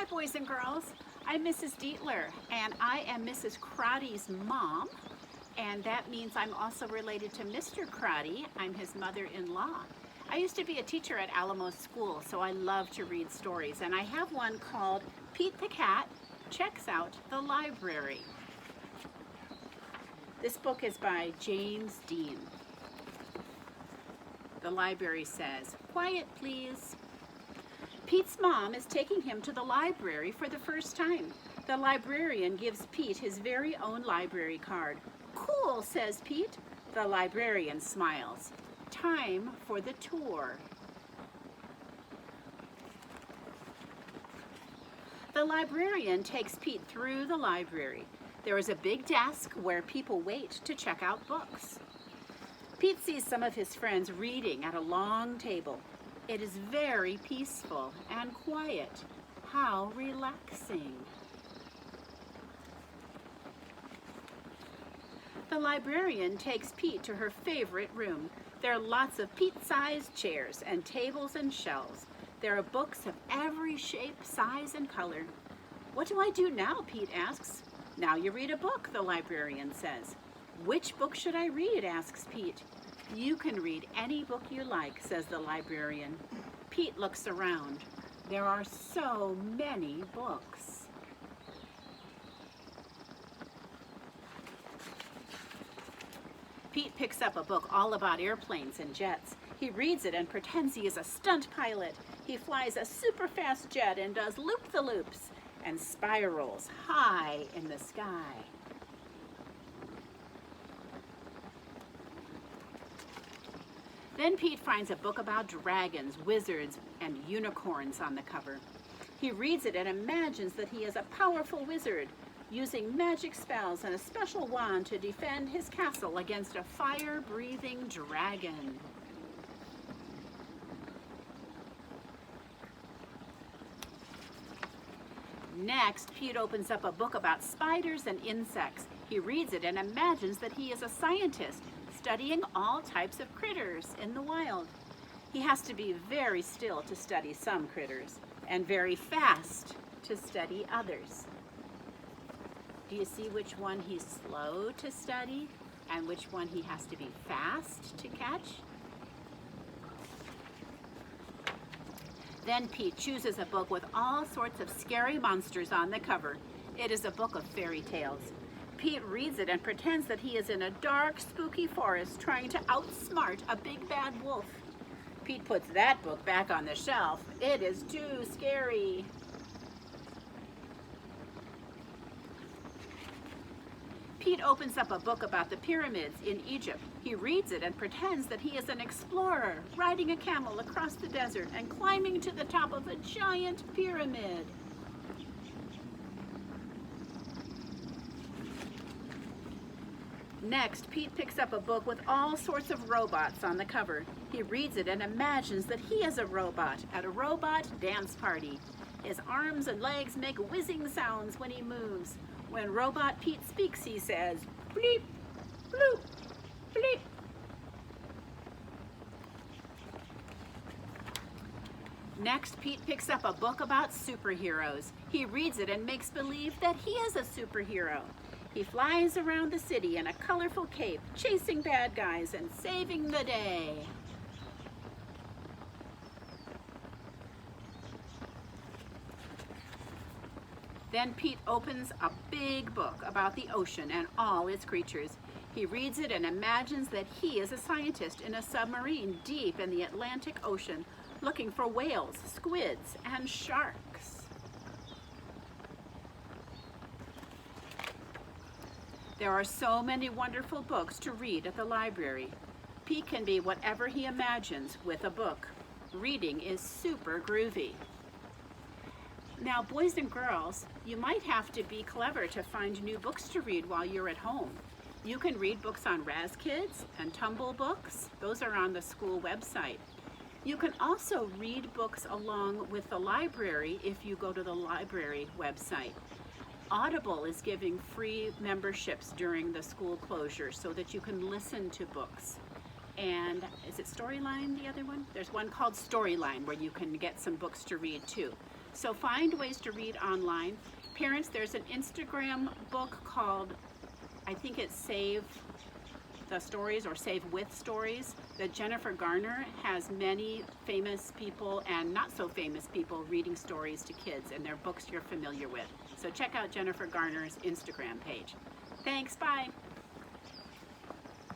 boys and girls. I'm Mrs. Dietler, and I am Mrs. Crotty's mom, and that means I'm also related to Mr. Crotty. I'm his mother-in-law. I used to be a teacher at Alamo School, so I love to read stories, and I have one called Pete the Cat Checks Out the Library. This book is by James Dean. The library says, "Quiet, please." Pete's mom is taking him to the library for the first time. The librarian gives Pete his very own library card. "Cool," says Pete. The librarian smiles. Time for the tour. The librarian takes Pete through the library. There is a big desk where people wait to check out books. Pete sees some of his friends reading at a long table. It is very peaceful and quiet. How relaxing. The librarian takes Pete to her favorite room. There are lots of Pete-sized chairs and tables and shelves. There are books of every shape, size, and color. "What do I do now?" Pete asks. "Now you read a book," the librarian says. "Which book should I read?" asks Pete. "You can read any book you like," says the librarian. Pete looks around. There are so many books. Pete picks up a book all about airplanes and jets. He reads it and pretends he is a stunt pilot. He flies a super fast jet and does loop-the-loops and spirals high in the sky. Then Pete finds a book about dragons, wizards, and unicorns on the cover. He reads it and imagines that he is a powerful wizard, using magic spells and a special wand to defend his castle against a fire-breathing dragon. Next, Pete opens up a book about spiders and insects. He reads it and imagines that he is a scientist studying all types of critters in the wild. He has to be very still to study some critters and very fast to study others. Do you see which one he's slow to study and which one he has to be fast to catch? Then Pete chooses a book with all sorts of scary monsters on the cover. It is a book of fairy tales. Pete reads it and pretends that he is in a dark, spooky forest trying to outsmart a big bad wolf. Pete puts that book back on the shelf. It is too scary. Pete opens up a book about the pyramids in Egypt. He reads it and pretends that he is an explorer, riding a camel across the desert and climbing to the top of a giant pyramid. Next, Pete picks up a book with all sorts of robots on the cover. He reads it and imagines that he is a robot at a robot dance party. His arms and legs make whizzing sounds when he moves. When Robot Pete speaks, he says, "Bleep, bloop, bleep." Next, Pete picks up a book about superheroes. He reads it and makes believe that he is a superhero. He flies around the city in a colorful cape, chasing bad guys and saving the day. Then Pete opens a big book about the ocean and all its creatures. He reads it and imagines that he is a scientist in a submarine deep in the Atlantic Ocean, looking for whales, squids, and sharks. There are so many wonderful books to read at the library. Pete can be whatever he imagines with a book. Reading is super groovy. Now, boys and girls, you might have to be clever to find new books to read while you're at home. You can read books on RazKids and Tumble Books. Those are on the school website. You can also read books along with the library if you go to the library website. Audible is giving free memberships during the school closure so that you can listen to books. And is it Storyline, the other one? There's one called Storyline where you can get some books to read too. So find ways to read online. Parents, there's an Instagram book called, I think it's Save the Stories or Save with Stories, that Jennifer Garner has many famous people and not so famous people reading stories to kids, and they're books you're familiar with. So check out Jennifer Garner's Instagram page. Thanks, bye.